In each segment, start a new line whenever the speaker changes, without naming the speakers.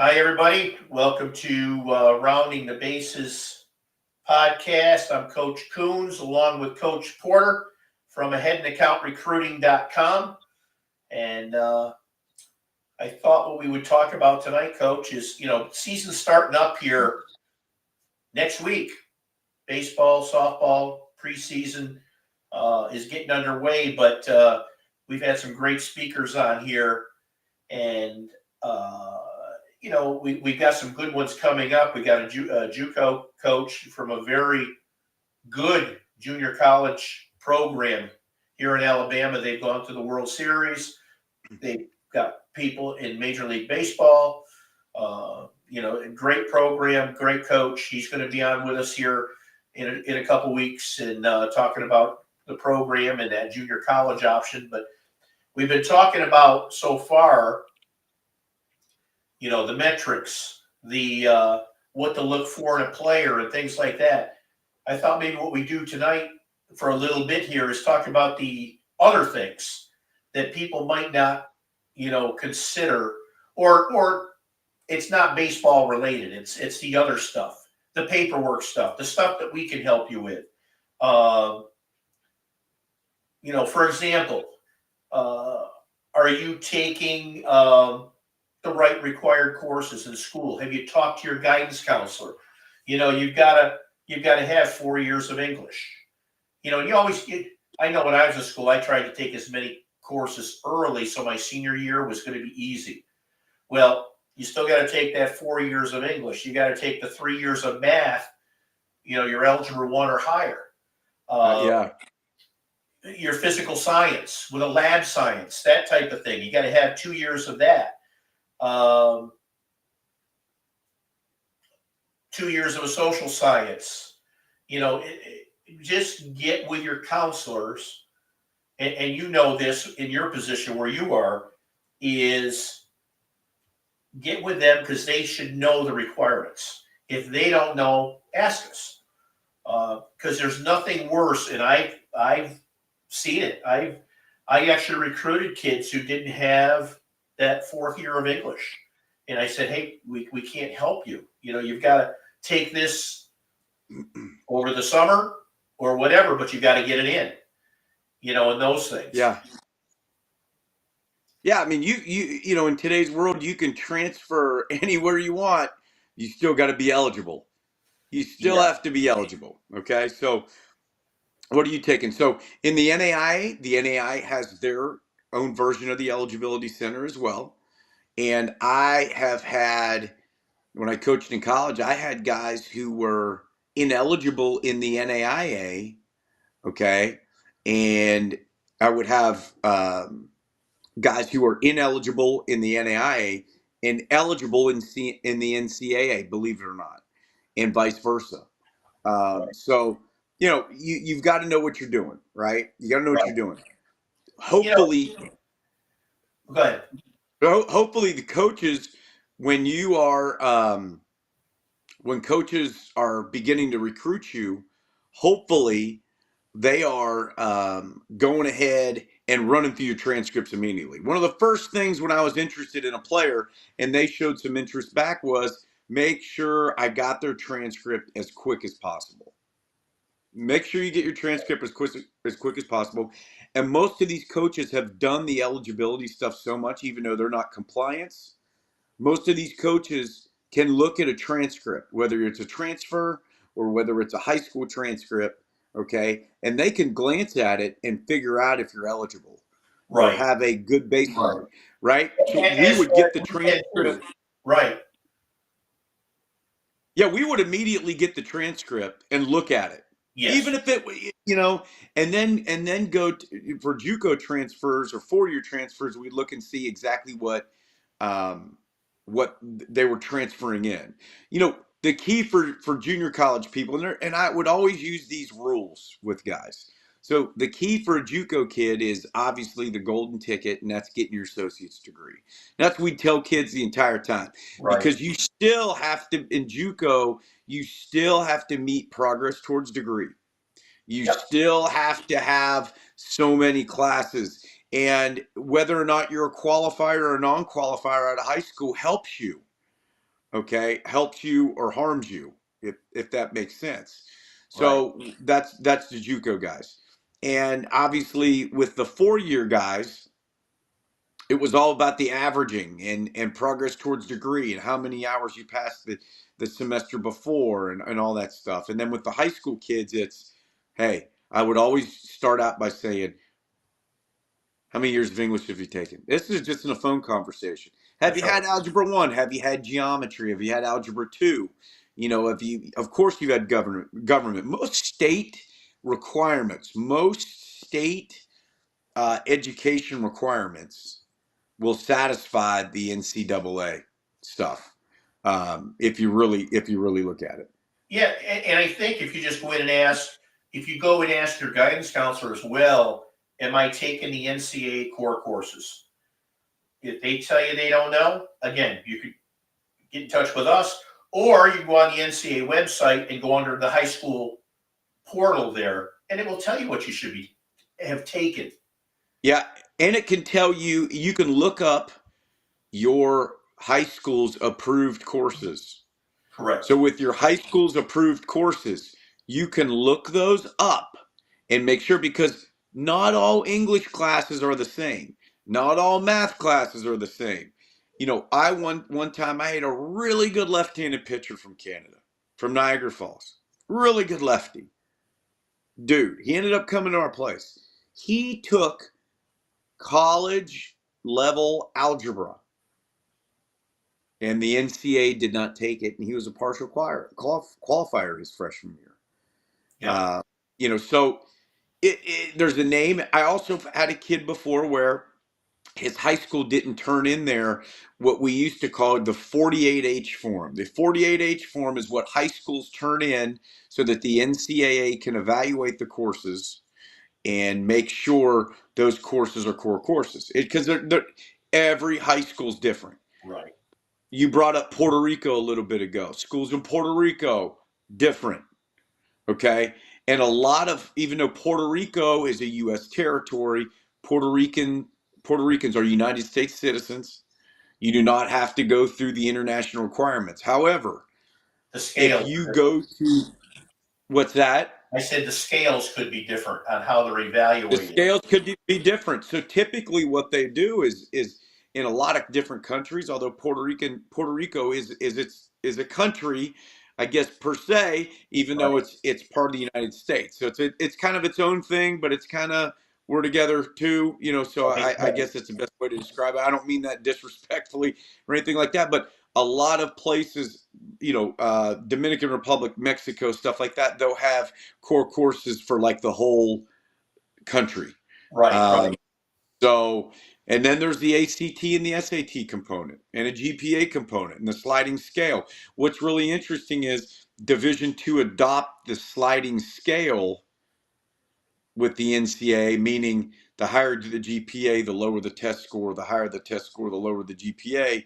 Hi, everybody. Welcome to Rounding the Bases podcast. I'm Coach Coons along with Coach Porter from aheadandaccountrecruiting.com. And I thought what we would talk about tonight, Coach, is, season starting up here next week. Baseball, softball, preseason is getting underway, but we've had some great speakers on here. And we've got some good ones coming up. We got a JUCO coach from a very good junior college program here in Alabama. They've gone to the World Series. They've got people in Major League Baseball. A great program, great coach. He's going to be on with us here in a couple weeks and talking about the program and that junior college option. But we've been talking about so far, the metrics, the what to look for in a player and things like that. I thought maybe what we do tonight for a little bit here is talk about the other things that people might not, consider, or it's not baseball related. It's the other stuff, the paperwork stuff, the stuff that we can help you with. For example, are you taking the right required courses in school? Have you talked to your guidance counselor? You've got to have 4 years of English. I know when I was in school, I tried to take as many courses early so my senior year was going to be easy. Well, you still got to take that 4 years of English. You got to take the 3 years of math. Your algebra 1 or higher. Your physical science with a lab science, that type of thing. You got to have 2 years of that. 2 years of a social science. Just get with your counselors, and this in your position where you are, is get with them because they should know the requirements. If they don't know, ask us. Because there's nothing worse, and I've seen it. I actually recruited kids who didn't have that 4th year of English. And I said, hey, we can't help you. You've got to take this over the summer or whatever, but you got to get it in, and those things.
Yeah. Yeah. I mean, you in today's world, you can transfer anywhere you want. You still got to be eligible. You still have to be eligible. Okay. So what are you taking? So in the NAIA has their own version of the eligibility center as well. And I have had, when I coached in college, I had guys who were ineligible in the NAIA. Okay. And I would have guys who are ineligible in the NAIA and eligible in the NCAA, believe it or not, and vice versa. So, you've got to know what you're doing, right? You got to know what you're doing. Hopefully,
go ahead.
Hopefully the coaches, when you are, when coaches are beginning to recruit you, hopefully they are going ahead and running through your transcripts immediately. One of the first things when I was interested in a player and they showed some interest back was make sure I got their transcript as quick as possible. Make sure you get your transcript as quick as possible. And most of these coaches have done the eligibility stuff so much, even though they're not compliance. Most of these coaches can look at a transcript, whether it's a transfer or whether it's a high school transcript, okay, and they can glance at it and figure out if you're eligible or have a good baseline, right? So we would get the transcript.
Right.
Yeah, we would immediately get the transcript and look at it. Yes. Even if it, and then go for JUCO transfers or 4-year transfers, we look and see exactly what they were transferring in. The key for junior college people, and I would always use these rules with guys. So the key for a JUCO kid is obviously the golden ticket, and that's getting your associate's degree. That's what we tell kids the entire time. Right. Because you still have to, in JUCO, you still have to meet progress towards degree. You still have to have so many classes. And whether or not you're a qualifier or a non-qualifier out of high school helps you. okay, helps you or harms you, if that makes sense.
Right.
So that's the JUCO guys. And obviously with the 4-year guys, it was all about the averaging and progress towards degree and how many hours you passed the semester before and all that stuff. And then with the high school kids, it's, hey, I would always start out by saying, how many years of English have you taken? This is just in a phone conversation. Have
That's
you
right.
had algebra 1? Have you had geometry? Have you had algebra 2? You know, if you, of course you've had government. Most state requirements, most state education requirements will satisfy the NCAA stuff. If you really look at it.
Yeah, and I think if you just go in and ask, if you go and ask your guidance counselor as well, am I taking the NCAA core courses? If they tell you they don't know, again, you could get in touch with us, or you can go on the NCAA website and go under the high school portal there, and it will tell you what you should have taken.
Yeah, and it can tell you. You can look up your high school's approved courses. So
Correct.
with your high school's approved courses, you can look those up and make sure, because not all English classes are the same. Not all math classes are the same. You know, I one time I had a really good left-handed pitcher from Canada, from Niagara Falls. Really good lefty. Dude, he ended up coming to our place. He took college level algebra and the NCAA did not take it, and he was a partial qualifier his freshman year.
Yeah.
You know, so there's a name. I also had a kid before where his high school didn't turn in there what we used to call the 48H form. The 48H form is what high schools turn in so that the NCAA can evaluate the courses and make sure those courses are core courses. Because every high school is different.
Right.
You brought up Puerto Rico a little bit ago. Schools in Puerto Rico, different. Okay. And a lot of, even though Puerto Rico is a U.S. territory, Puerto Ricans are United States citizens. You do not have to go through the international requirements. However,
The
if
scales
you
are
go to, what's that?
I said the scales could be different on how they're
The
evaluated.
scales could be different. So typically, what they do is in a lot of different countries. Although Puerto Rico is a country, I guess per se, even though
Right.
it's part of the United States. So it's kind of its own thing, but it's kind of we're together too. You know, so
Right.
I guess that's the best way to describe it. I don't mean that disrespectfully or anything like that, but a lot of places, you know, Dominican Republic, Mexico, stuff like that, they'll have core courses for like the whole country.
Right.
Um,
Right.
so, and then there's the ACT and the SAT component, and a GPA component, and the sliding scale. What's really interesting is Division II adopt the sliding scale with the NCAA, meaning the higher the GPA, the lower the test score. The higher the test score, the lower the GPA.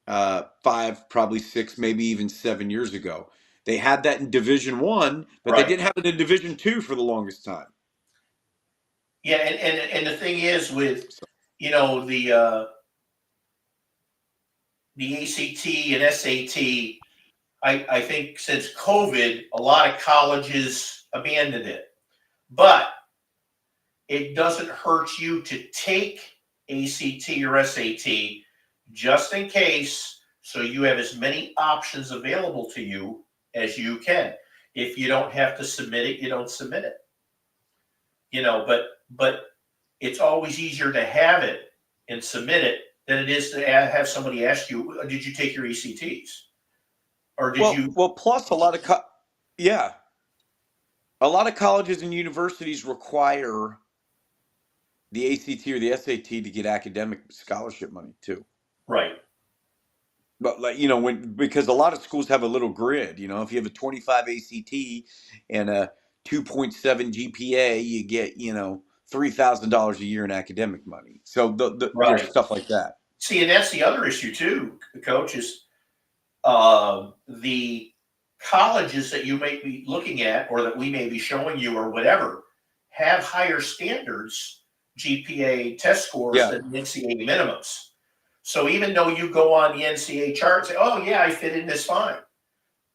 5, probably 6, maybe even 7 years ago, they had that in Division I, but they
Right.
didn't have it in Division II for the longest time.
Yeah, and the thing is with
So,
the ACT and SAT, I think since COVID, a lot of colleges abandoned it. But it doesn't hurt you to take ACT or SAT just in case, so you have as many options available to you as you can. If you don't have to submit it, you don't submit it. But it's always easier to have it and submit it than it is to have somebody ask you, did you take your ECTs? Or did
well,
you?
well, plus yeah, a lot of colleges and universities require the ACT or the SAT to get academic scholarship money too.
Right,
But like because a lot of schools have a little grid. You know, if you have a 25 ACT and a 2.7 GPA, you get $3,000 a year in academic money. So there's
right.
stuff like that.
See, and that's the other issue too, Coach, is the colleges that you may be looking at or that we may be showing you or whatever have higher standards GPA test scores
Yeah,
than the NCAA minimums. So even though you go on the NCAA chart and say, oh, yeah, I fit in this fine,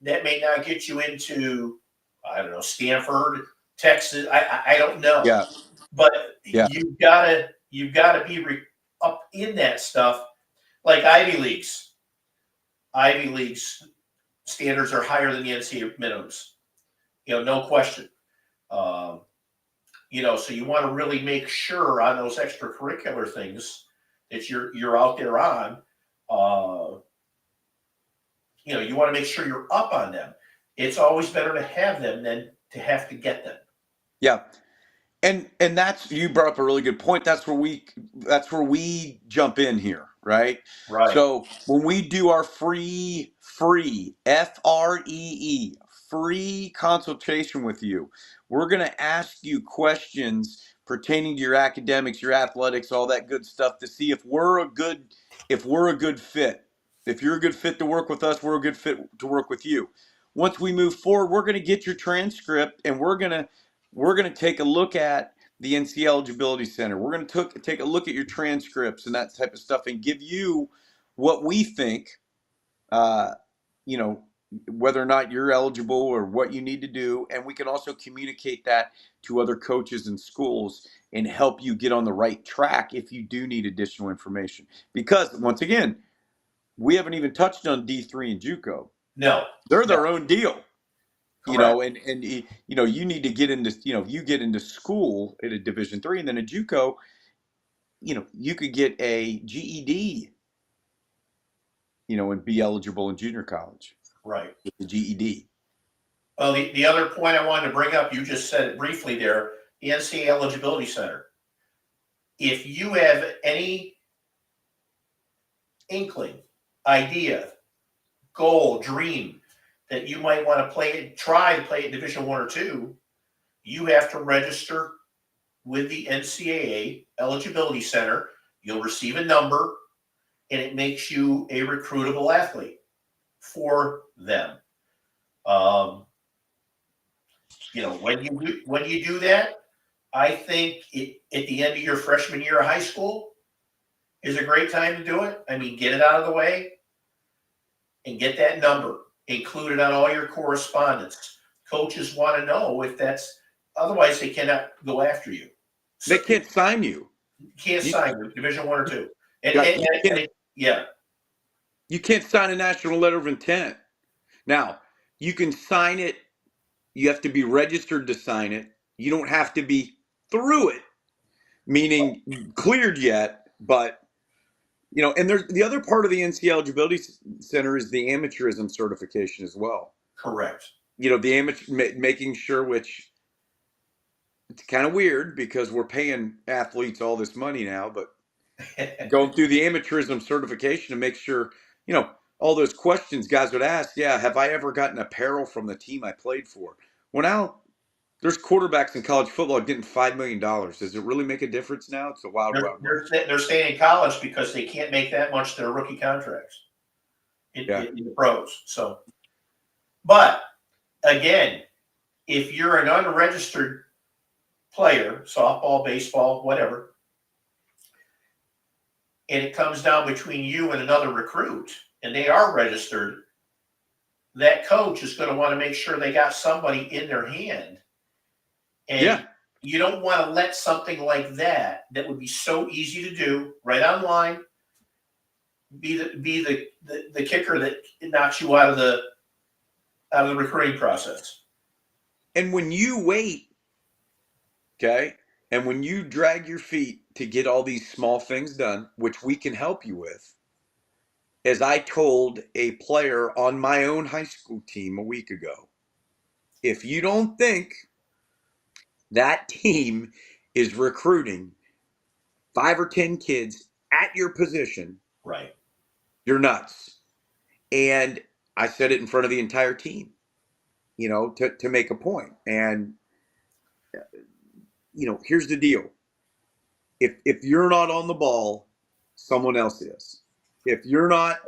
that may not get you into, I don't know, Stanford, Texas. I don't know.
Yeah.
But
Yeah.
you've gotta be up in that stuff. Like Ivy Leagues. Ivy Leagues standards are higher than the NCAA minimums. No question. Um, so you want to really make sure on those extracurricular things that you're out there on. Uh, you want to make sure you're up on them. It's always better to have them than to have to get them.
Yeah. And that's, you brought up a really good point. That's where we jump in here, right?
Right.
So when we do our free FREE free consultation with you, we're going to ask you questions pertaining to your academics, your athletics, all that good stuff to see if we're a good fit. If you're a good fit to work with us, we're a good fit to work with you. Once we move forward, we're going to get your transcript and we're going to take a look at the NC Eligibility Center. We're going to take a look at your transcripts and that type of stuff and give you what we think, uh, you know, whether or not you're eligible or what you need to do. And we can also communicate that to other coaches and schools and help you get on the right track if you do need additional information. Because once again, we haven't even touched on D3 and JUCO.
No.
They're
No.
their own deal.
Correct.
And you need to get into, you get into school at a Division 3 and then a JUCO, you could get a GED, and be eligible in junior college
Right.
with the GED.
Well, the other point I wanted to bring up, you just said it briefly there, the NCAA Eligibility Center. If you have any inkling, idea, goal, dream that you might want to try to play at Division 1 or 2, you have to register with the NCAA Eligibility Center. You'll receive a number, and it makes you a recruitable athlete for them. When you do that, I think at the end of your freshman year of high school is a great time to do it. I mean, get it out of the way and get that number. Include it on all your correspondence. Coaches want to know if that's, otherwise they cannot go after you.
They can't sign you.
You can't sign you, Division 1 or 2. Yeah.
You can't sign a national letter of intent. Now, you can sign it. You have to be registered to sign it. You don't have to be through it, meaning cleared yet, but and there's the other part of the NC Eligibility Center is the amateurism certification as well.
Correct.
The amateur, making sure, which it's kind of weird because we're paying athletes all this money now, but going through the amateurism certification to make sure, all those questions guys would ask. Yeah, have I ever gotten apparel from the team I played for? Well, now there's quarterbacks in college football getting $5 million. Does it really make a difference now? It's a wild, wild world.
They're staying in college because they can't make that much their rookie contracts in the pros. So, but again, if you're an unregistered player, softball, baseball, whatever, and it comes down between you and another recruit, and they are registered, that coach is going to want to make sure they got somebody in their hand. And you don't want to let something like that would be so easy to do right online be the kicker that knocks you out of the recruiting process.
And when you wait, okay, and when you drag your feet to get all these small things done, which we can help you with, as I told a player on my own high school team a week ago, if you don't think that team is recruiting 5 or 10 kids at your position,
right,
you're nuts. And I said it in front of the entire team, to make a point. And here's the deal. If you're not on the ball, someone else is. If you're not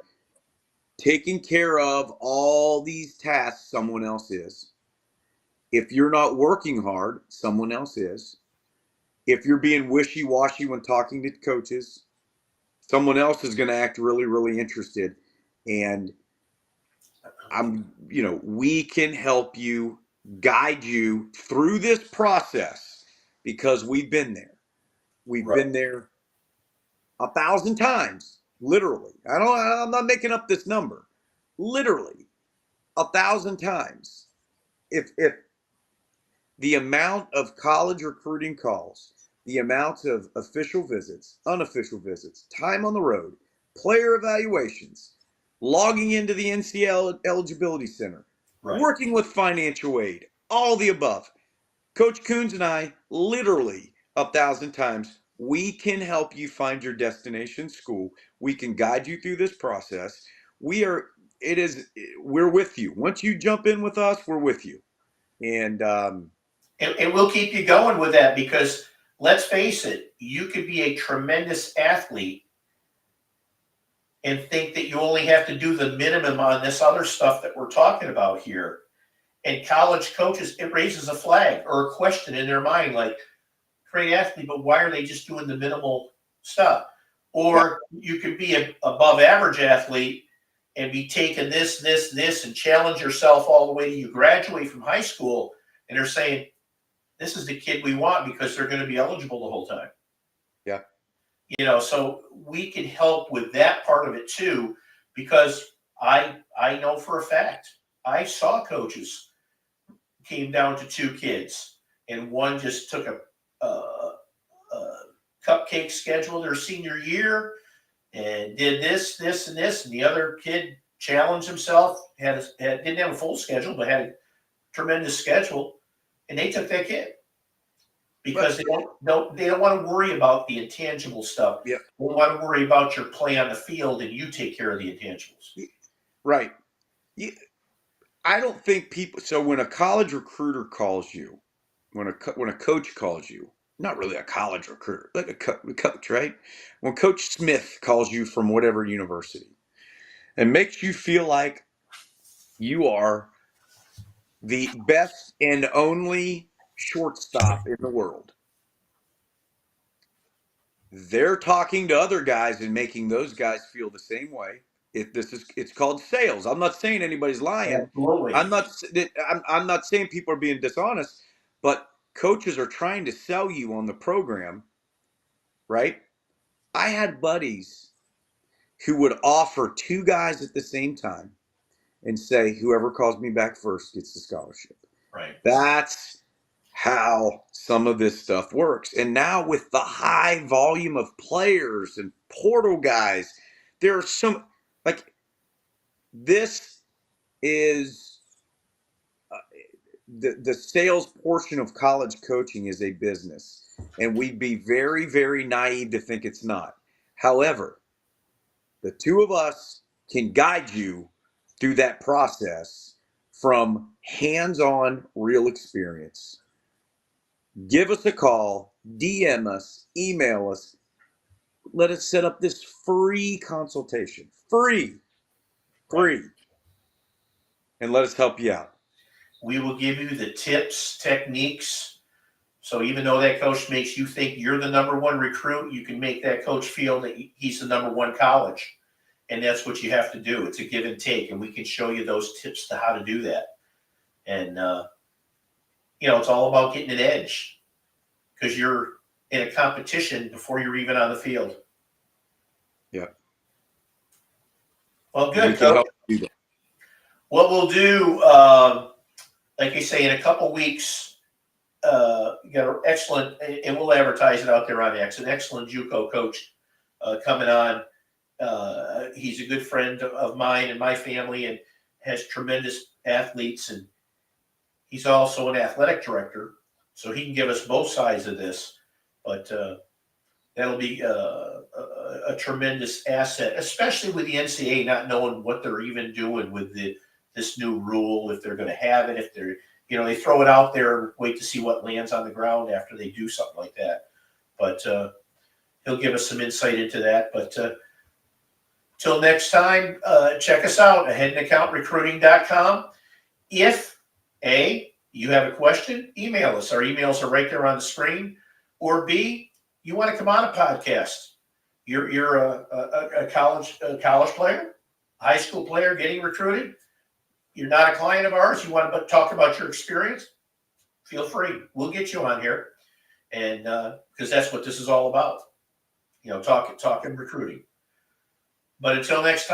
taking care of all these tasks, someone else is. If you're not working hard, someone else is. If you're being wishy-washy when talking to coaches, someone else is going to act really, really interested. And we can help you, guide you through this process because we've been there. We've
Right.
been there 1,000 times, literally. I'm not making up this number. Literally 1,000 times. If the amount of college recruiting calls, the amount of official visits, unofficial visits, time on the road, player evaluations, logging into the NCL eligibility center,
Right.
working with financial aid, all the above. Coach Coons and I, literally 1,000 times, we can help you find your destination school. We can guide you through this process. We're with you. Once you jump in with us, we're with you. And
And we'll keep you going with that because let's face it, you could be a tremendous athlete and think that you only have to do the minimum on this other stuff that we're talking about here. And college coaches, it raises a flag or a question in their mind, like, great athlete, but why are they just doing the minimal stuff? Or you could be an above average athlete and be taking this, and challenge yourself all the way to you graduate from high school. And they're saying, this is the kid we want because they're going to be eligible the whole time.
Yeah.
So we can help with that part of it too, because I know for a fact, I saw coaches came down to 2 kids and one just took a cupcake schedule their senior year and did this, and this, and the other kid challenged himself, didn't have a full schedule, but had a tremendous schedule, and they took that kid because they don't want to worry about the intangible stuff.
Yeah.
They want to worry about your play on the field, and you take care of the intangibles.
Right. I don't think people. So when a college recruiter calls you, when a coach calls you, not really a college recruiter, like a coach, right? When Coach Smith calls you from whatever university and makes you feel like you are the best and only shortstop in the world, they're talking to other guys and making those guys feel the same way. It's called sales. I'm not saying anybody's lying.
Absolutely.
I'm not saying people are being dishonest, but coaches are trying to sell you on the program, right? I had buddies who would offer 2 guys at the same time and say, whoever calls me back first gets the scholarship.
Right.
That's how some of this stuff works. And now with the high volume of players and portal guys, there are some, like, this is the sales portion of college coaching is a business, and we'd be very, very naive to think it's not. However, the 2 of us can guide you through that process from hands-on real experience. Give us a call, DM us, email us. Let us set up this free consultation. Free. And let us help you out.
We will give you the tips, techniques. So even though that coach makes you think you're the number 1 recruit, you can make that coach feel that he's the number 1 college. And that's what you have to do. It's a give and take. And we can show you those tips to how to do that. And, it's all about getting an edge because you're in a competition before you're even on the field.
Yeah.
Well, good,
we can
Coach.
help you do that.
What we'll do, like you say, in a couple weeks, you got an excellent, and we'll advertise it out there on X, an excellent JUCO coach coming on. He's a good friend of mine and my family and has tremendous athletes. And he's also an athletic director, so he can give us both sides of this. But that'll be a tremendous asset, especially with the NCAA not knowing what they're even doing with this new rule, if they're going to have it, if they're, they throw it out there and wait to see what lands on the ground after they do something like that. But he'll give us some insight into that. But till next time, check us out at headaccountrecruiting.com. If A, you have a question, email us. Our emails are right there on the screen. Or B, you want to come on a podcast. You're a college player, high school player getting recruited. You're not a client of ours. You want to talk about your experience? Feel free. We'll get you on here, and because that's what this is all about. Talking recruiting. But until next time.